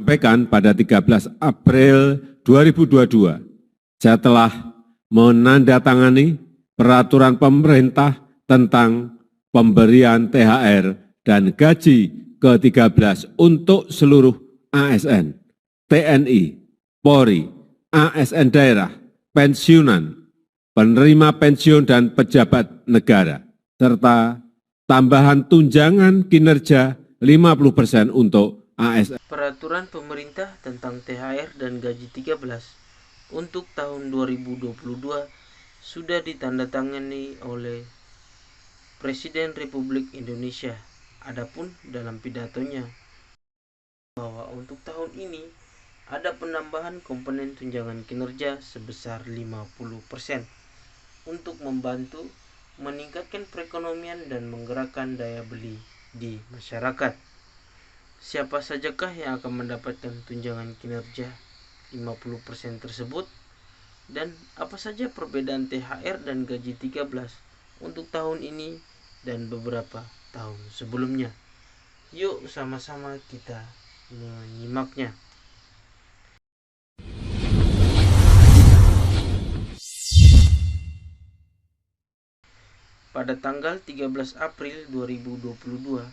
Sampaikan pada 13 April 2022, saya telah menandatangani peraturan pemerintah tentang pemberian THR dan gaji ke-13 untuk seluruh ASN, TNI, Polri, ASN daerah, pensiunan, penerima pensiun dan pejabat negara, serta tambahan tunjangan kinerja 50% untuk ASN. Peraturan pemerintah tentang THR dan gaji 13 untuk tahun 2022 sudah ditandatangani oleh Presiden Republik Indonesia. Adapun dalam pidatonya bahwa untuk tahun ini ada penambahan komponen tunjangan kinerja sebesar 50% untuk membantu meningkatkan perekonomian dan menggerakkan daya beli di masyarakat. Siapa sajakah yang akan mendapatkan tunjangan kinerja 50% tersebut? Dan apa saja perbedaan THR dan gaji 13 untuk tahun ini dan beberapa tahun sebelumnya? Yuk sama-sama kita menyimaknya. Pada tanggal 13 April 2022,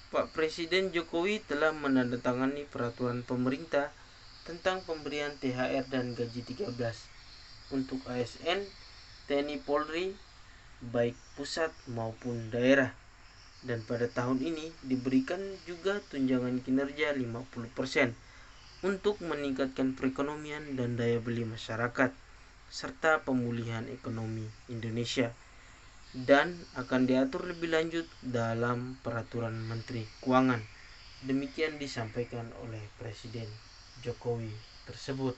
Pak Presiden Jokowi telah menandatangani peraturan pemerintah tentang pemberian THR dan gaji 13 untuk ASN, TNI Polri, baik pusat maupun daerah. Dan pada tahun ini diberikan juga tunjangan kinerja 50% untuk meningkatkan perekonomian dan daya beli masyarakat serta pemulihan ekonomi Indonesia, dan akan diatur lebih lanjut dalam peraturan Menteri Keuangan. Demikian disampaikan oleh Presiden Jokowi tersebut.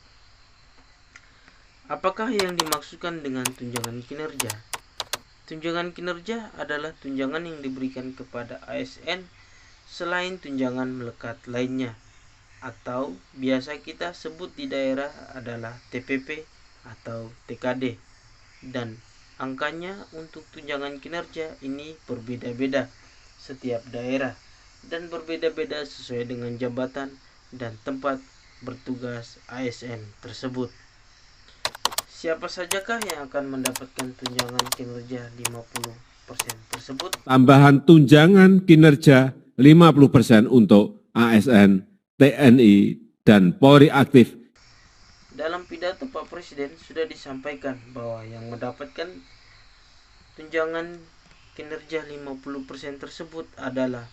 Apakah yang dimaksudkan dengan tunjangan kinerja? Tunjangan kinerja adalah tunjangan yang diberikan kepada ASN selain tunjangan melekat lainnya, atau biasa kita sebut di daerah adalah TPP atau TKD. Dan angkanya untuk tunjangan kinerja ini berbeda-beda setiap daerah dan berbeda-beda sesuai dengan jabatan dan tempat bertugas ASN tersebut. Siapa sajakah yang akan mendapatkan tunjangan kinerja 50% tersebut? Tambahan tunjangan kinerja 50% untuk ASN, TNI, dan Polri aktif. Dalam pidato Pak Presiden sudah disampaikan bahwa yang mendapatkan tunjangan kinerja 50% tersebut adalah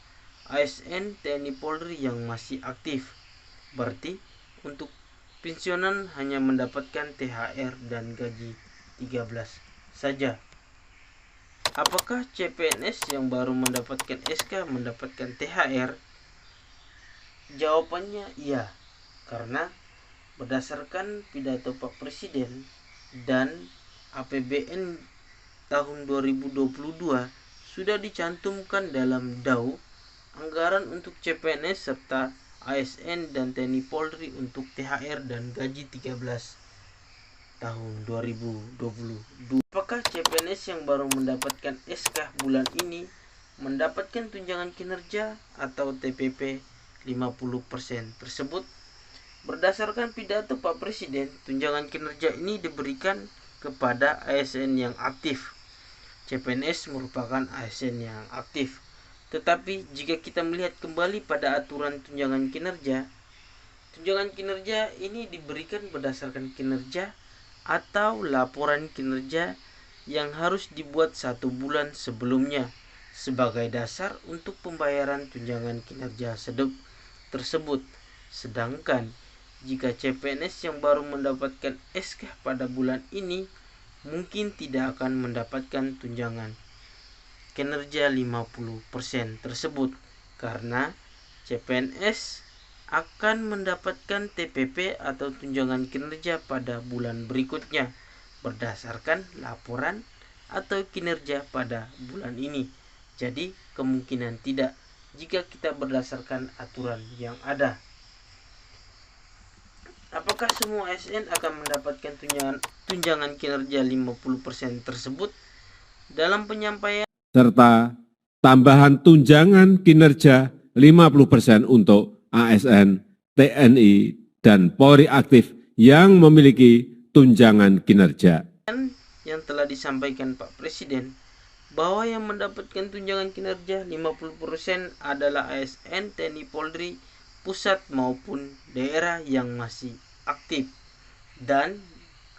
ASN, TNI, Polri yang masih aktif. Berarti untuk pensiunan hanya mendapatkan THR dan gaji 13 saja. Apakah CPNS yang baru mendapatkan SK mendapatkan THR? Jawabannya iya, karena berdasarkan pidato Pak Presiden dan APBN tahun 2022 sudah dicantumkan dalam DAU anggaran untuk CPNS serta ASN dan TNI Polri untuk THR dan gaji 13 tahun 2022. Apakah CPNS yang baru mendapatkan SK bulan ini mendapatkan tunjangan kinerja atau TPP 50% tersebut? Berdasarkan pidato Pak Presiden, tunjangan kinerja ini diberikan kepada ASN yang aktif. CPNS merupakan ASN yang aktif. Tetapi jika kita melihat kembali pada aturan tunjangan kinerja ini diberikan berdasarkan kinerja atau laporan kinerja yang harus dibuat 1 bulan sebelumnya sebagai dasar untuk pembayaran tunjangan kinerja tersebut. Sedangkan jika CPNS yang baru mendapatkan SK pada bulan ini mungkin tidak akan mendapatkan tunjangan kinerja 50% tersebut karena CPNS akan mendapatkan TPP atau tunjangan kinerja pada bulan berikutnya berdasarkan laporan atau kinerja pada bulan ini. Jadi kemungkinan tidak jika kita berdasarkan aturan yang ada. Apakah semua ASN akan mendapatkan tunjangan kinerja 50% tersebut? Dalam penyampaian serta tambahan tunjangan kinerja 50% untuk ASN, TNI, dan Polri aktif yang memiliki tunjangan kinerja. Yang telah disampaikan Pak Presiden bahwa yang mendapatkan tunjangan kinerja 50% adalah ASN, TNI, Polri, pusat maupun daerah yang masih aktif dan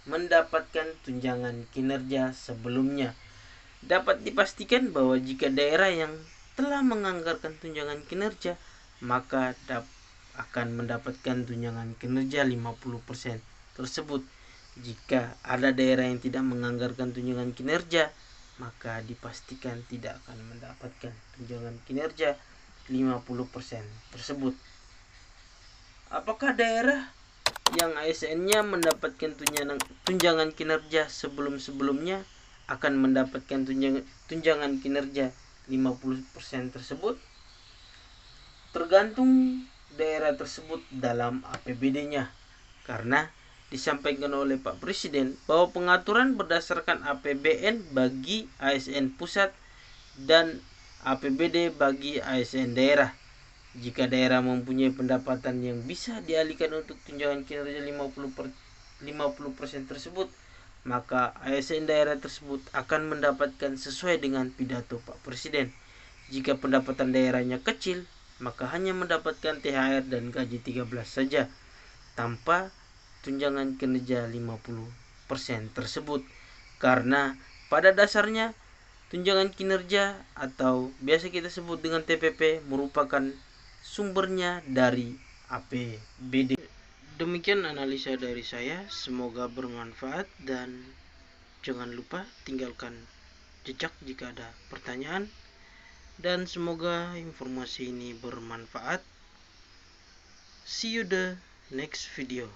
mendapatkan tunjangan kinerja sebelumnya. Dapat dipastikan bahwa jika daerah yang telah menganggarkan tunjangan kinerja, maka akan mendapatkan tunjangan kinerja 50% tersebut. Jika ada daerah yang tidak menganggarkan tunjangan kinerja, maka dipastikan tidak akan mendapatkan tunjangan kinerja 50% tersebut. Apakah daerah yang ASN-nya mendapatkan tunjangan kinerja sebelum-sebelumnya akan mendapatkan tunjangan kinerja 50% tersebut? Tergantung daerah tersebut dalam APBD-nya, karena disampaikan oleh Pak Presiden bahwa pengaturan berdasarkan APBN bagi ASN pusat dan APBD bagi ASN daerah. Jika daerah mempunyai pendapatan yang bisa dialihkan untuk tunjangan kinerja 50% tersebut, maka ASN daerah tersebut akan mendapatkan sesuai dengan pidato Pak Presiden. Jika pendapatan daerahnya kecil, maka hanya mendapatkan THR dan gaji 13 saja, tanpa tunjangan kinerja 50% tersebut. Karena pada dasarnya tunjangan kinerja atau biasa kita sebut dengan TPP merupakan sumbernya dari APBD. Demikian analisa dari saya, semoga bermanfaat dan jangan lupa tinggalkan jejak jika ada pertanyaan, dan semoga informasi ini bermanfaat. See you the next video.